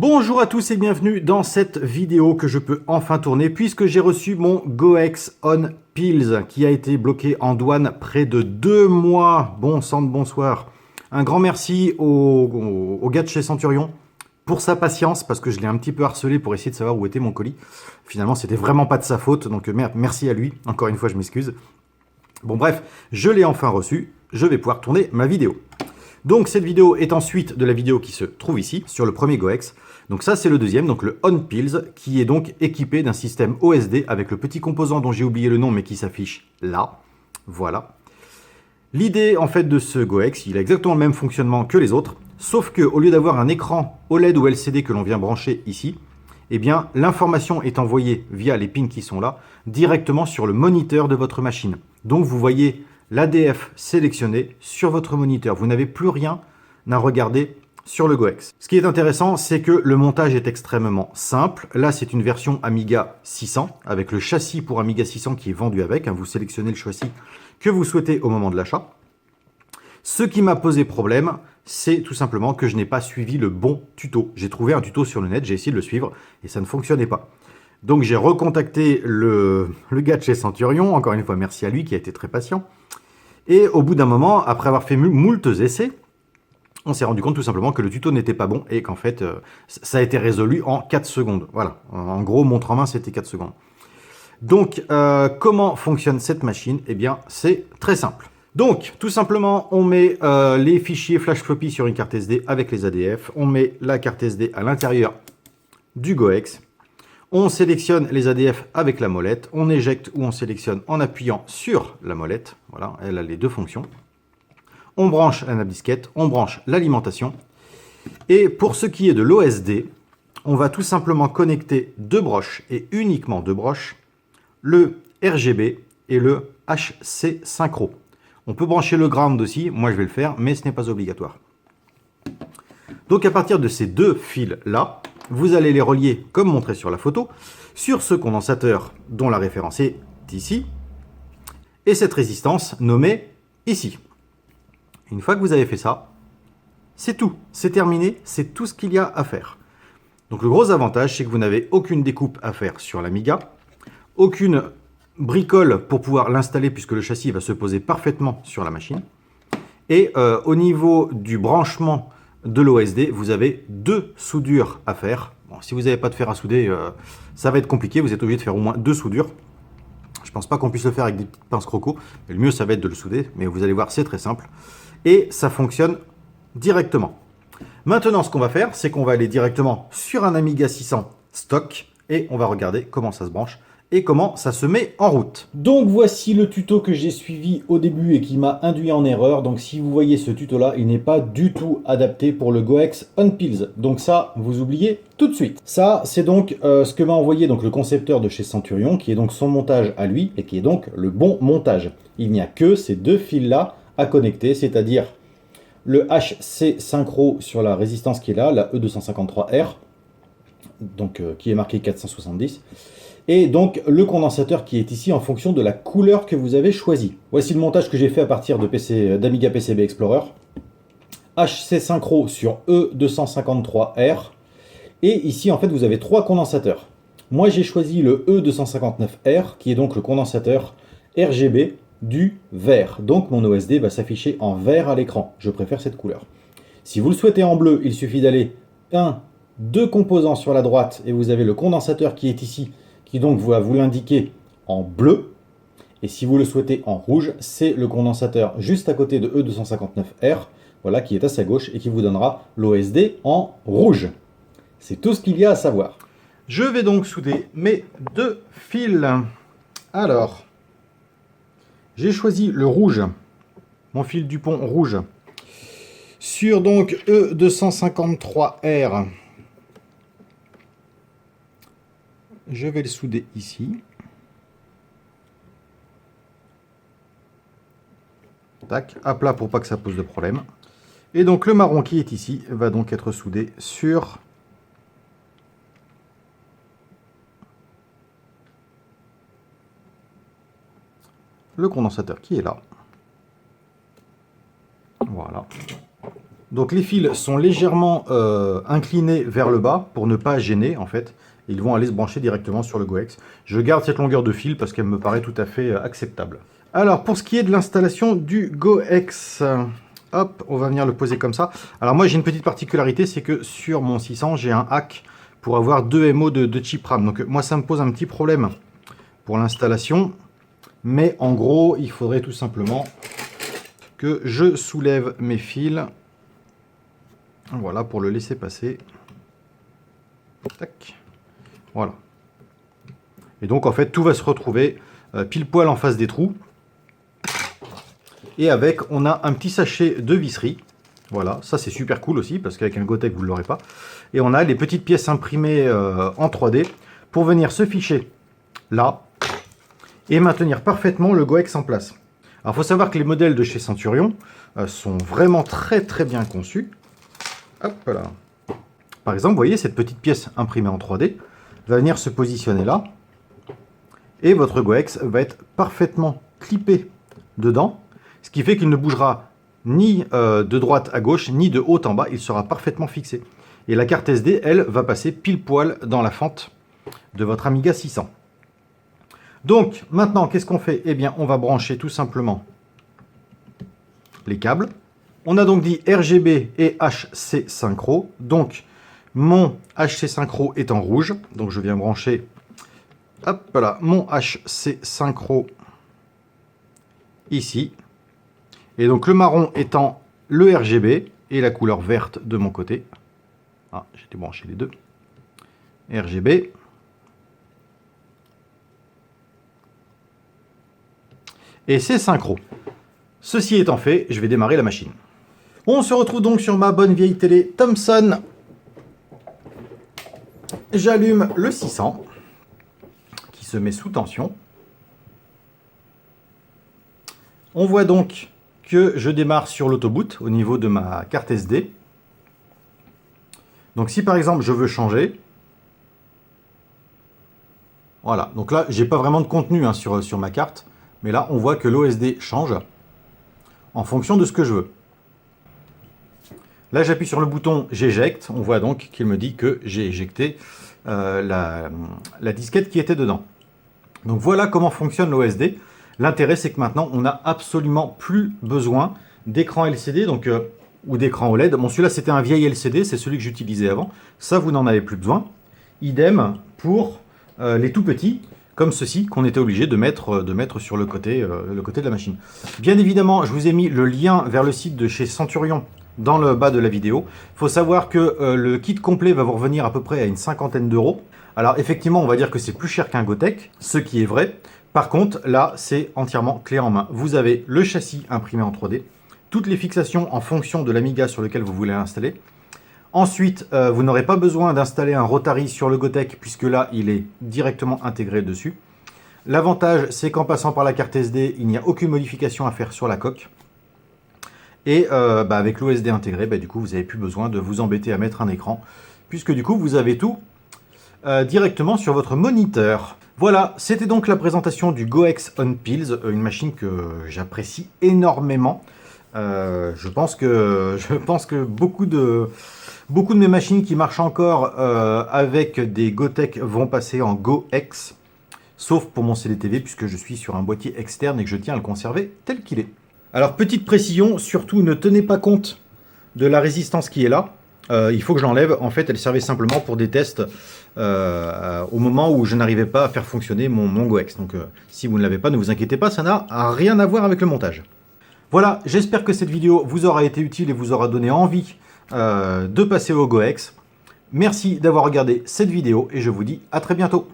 Bonjour à tous et bienvenue dans cette vidéo que je peux enfin tourner puisque j'ai reçu mon Goex On Pills qui a été bloqué en douane près de 2 mois. Bon sang de bonsoir. Un grand merci au gars de chez Centurion pour sa patience parce que je l'ai un petit peu harcelé pour essayer de savoir où était mon colis. Finalement, c'était vraiment pas de sa faute, donc merci à lui. Encore une fois, je m'excuse. Bon bref, je l'ai enfin reçu. Je vais pouvoir tourner ma vidéo. Donc cette vidéo est ensuite de la vidéo qui se trouve ici, sur le premier Goex. Donc ça c'est le deuxième, donc le On Pills, qui est donc équipé d'un système OSD avec le petit composant dont j'ai oublié le nom mais qui s'affiche là. Voilà. L'idée en fait de ce Goex, il a exactement le même fonctionnement que les autres, sauf que au lieu d'avoir un écran OLED ou LCD que l'on vient brancher ici, eh bien l'information est envoyée via les pins qui sont là, directement sur le moniteur de votre machine. Donc vous voyez l'ADF sélectionné sur votre moniteur. Vous n'avez plus rien à regarder sur le Goex. Ce qui est intéressant, c'est que le montage est extrêmement simple. Là, c'est une version Amiga 600, avec le châssis pour Amiga 600 qui est vendu avec. Vous sélectionnez le châssis que vous souhaitez au moment de l'achat. Ce qui m'a posé problème, c'est tout simplement que je n'ai pas suivi le bon tuto. J'ai trouvé un tuto sur le net, j'ai essayé de le suivre, et ça ne fonctionnait pas. Donc j'ai recontacté le gars de chez Centurion, encore une fois merci à lui qui a été très patient. Et au bout d'un moment, après avoir fait moultes essais, on s'est rendu compte tout simplement que le tuto n'était pas bon et qu'en fait, ça a été résolu en 4 secondes. Voilà, en gros, montre en main, c'était 4 secondes. Donc, comment fonctionne cette machine? Eh bien, c'est très simple. Donc, tout simplement, on met les fichiers flash floppy sur une carte SD avec les ADF. On met la carte SD à l'intérieur du Goex. On sélectionne les ADF avec la molette, on éjecte ou on sélectionne en appuyant sur la molette. Voilà, elle a les deux fonctions. On branche la nappe disquette, on branche l'alimentation. Et pour ce qui est de l'OSD, on va tout simplement connecter deux broches et uniquement deux broches, le RGB et le HC Synchro. On peut brancher le ground aussi, moi je vais le faire, mais ce n'est pas obligatoire. Donc à partir de ces deux fils-là, vous allez les relier, comme montré sur la photo, sur ce condensateur dont la référence est ici, et cette résistance nommée ici. Une fois que vous avez fait ça, c'est tout, c'est terminé, c'est tout ce qu'il y a à faire. Donc le gros avantage, c'est que vous n'avez aucune découpe à faire sur l'Amiga, aucune bricole pour pouvoir l'installer puisque le châssis va se poser parfaitement sur la machine. Et au niveau du branchement de l'OSD, vous avez deux soudures à faire. Bon, si vous n'avez pas de fer à souder, ça va être compliqué. Vous êtes obligé de faire au moins deux soudures. Je ne pense pas qu'on puisse le faire avec des petites pinces croco. Mais le mieux, ça va être de le souder. Mais vous allez voir, c'est très simple. Et ça fonctionne directement. Maintenant, ce qu'on va faire, c'est qu'on va aller directement sur un Amiga 600 stock. Et on va regarder comment ça se branche et comment ça se met en route. Donc voici le tuto que j'ai suivi au début et qui m'a induit en erreur. Donc si vous voyez ce tuto là, il n'est pas du tout adapté pour le Goex On Pills. Donc ça, vous oubliez tout de suite. Ça, c'est donc ce que m'a envoyé donc le concepteur de chez Centurion, qui est donc son montage à lui et qui est donc le bon montage. Il n'y a que ces deux fils là à connecter, c'est-à-dire le HC Synchro sur la résistance qui est là, la E253R, donc qui est marqué 470. Et donc le condensateur qui est ici en fonction de la couleur que vous avez choisie. Voici le montage que j'ai fait à partir de d'Amiga PCB Explorer. HC Synchro sur E253R. Et ici en fait vous avez trois condensateurs. Moi j'ai choisi le E259R qui est donc le condensateur RGB du vert. Donc mon OSD va s'afficher en vert à l'écran. Je préfère cette couleur. Si vous le souhaitez en bleu, il suffit d'aller deux composants sur la droite et vous avez le condensateur qui est ici, qui donc va vous l'indiquer en bleu. Et si vous le souhaitez en rouge, c'est le condensateur juste à côté de E259R, voilà, qui est à sa gauche et qui vous donnera l'OSD en rouge. C'est tout ce qu'il y a à savoir. Je vais donc souder mes deux fils. Alors, j'ai choisi le rouge, mon fil du pont rouge, sur donc E253R. Je vais le souder ici. Tac, à plat pour pas que ça pose de problème. Et donc le marron qui est ici va donc être soudé sur le condensateur qui est là. Voilà. Donc les fils sont légèrement inclinés vers le bas pour ne pas gêner en fait. Ils vont aller se brancher directement sur le GoEx. Je garde cette longueur de fil parce qu'elle me paraît tout à fait acceptable. Alors pour ce qui est de l'installation du GoEx, hop, on va venir le poser comme ça. Alors moi j'ai une petite particularité, c'est que sur mon 600 j'ai un hack pour avoir 2 MO de chip RAM. Donc moi ça me pose un petit problème pour l'installation. Mais en gros il faudrait tout simplement que je soulève mes fils. Voilà pour le laisser passer. Tac. Voilà. Et donc en fait tout va se retrouver pile poil en face des trous. Et avec on a un petit sachet de visserie. Voilà, ça c'est super cool aussi parce qu'avec un Gotek vous ne l'aurez pas. Et on a les petites pièces imprimées en 3D pour venir se ficher là et maintenir parfaitement le GoEx en place. Alors il faut savoir que les modèles de chez Centurion sont vraiment très bien conçus. Hop là. Par exemple, vous voyez cette petite pièce imprimée en 3D va venir se positionner là et votre GoEx va être parfaitement clippé dedans, ce qui fait qu'il ne bougera ni de droite à gauche ni de haut en bas, il sera parfaitement fixé. Et la carte SD, elle, va passer pile poil dans la fente de votre Amiga 600. Donc maintenant, qu'est-ce qu'on fait? Eh bien, on va brancher tout simplement les câbles. On a donc dit RGB et HC synchro. Donc mon HC synchro est en rouge, donc je viens brancher, hop là, mon HC synchro ici. Et donc le marron étant le RGB et la couleur verte de mon côté. Ah, j'ai débranché les deux. RGB. Et c'est synchro. Ceci étant fait, je vais démarrer la machine. On se retrouve donc sur ma bonne vieille télé Thomson. J'allume le 600 qui se met sous tension. On voit donc que je démarre sur l'autoboot au niveau de ma carte SD. Donc si par exemple je veux changer, voilà, donc là j'ai pas vraiment de contenu hein, sur ma carte, mais là on voit que l'OSD change en fonction de ce que je veux. Là j'appuie sur le bouton j'éjecte, on voit donc qu'il me dit que j'ai éjecté la disquette qui était dedans. Donc voilà comment fonctionne l'OSD. L'intérêt c'est que maintenant on n'a absolument plus besoin d'écran LCD donc, ou d'écran OLED. Bon celui-là c'était un vieil LCD, c'est celui que j'utilisais avant. Ça vous n'en avez plus besoin. Idem pour les tout petits, comme ceci, qu'on était obligé de mettre sur le côté de la machine. Bien évidemment, je vous ai mis le lien vers le site de chez Centurion dans le bas de la vidéo. Il faut savoir que le kit complet va vous revenir à peu près à une cinquantaine d'euros. Alors effectivement, on va dire que c'est plus cher qu'un Gotek, ce qui est vrai. Par contre, là, c'est entièrement clé en main. Vous avez le châssis imprimé en 3D, toutes les fixations en fonction de l'Amiga sur lequel vous voulez l'installer. Ensuite, vous n'aurez pas besoin d'installer un Rotary sur le Gotek, puisque là, il est directement intégré dessus. L'avantage, c'est qu'en passant par la carte SD, il n'y a aucune modification à faire sur la coque. Et avec l'OSD intégré, du coup, vous n'avez plus besoin de vous embêter à mettre un écran, puisque du coup, vous avez tout directement sur votre moniteur. Voilà, c'était donc la présentation du GoEx On Pills, une machine que j'apprécie énormément. Je pense que beaucoup de mes machines qui marchent encore avec des Gotek vont passer en GoEx, sauf pour mon CDTV, puisque je suis sur un boîtier externe et que je tiens à le conserver tel qu'il est. Alors, petite précision, surtout ne tenez pas compte de la résistance qui est là. Il faut que je l'enlève. En fait, elle servait simplement pour des tests au moment où je n'arrivais pas à faire fonctionner mon GoEx. Donc, si vous ne l'avez pas, ne vous inquiétez pas, ça n'a rien à voir avec le montage. Voilà, j'espère que cette vidéo vous aura été utile et vous aura donné envie de passer au GoEx. Merci d'avoir regardé cette vidéo et je vous dis à très bientôt.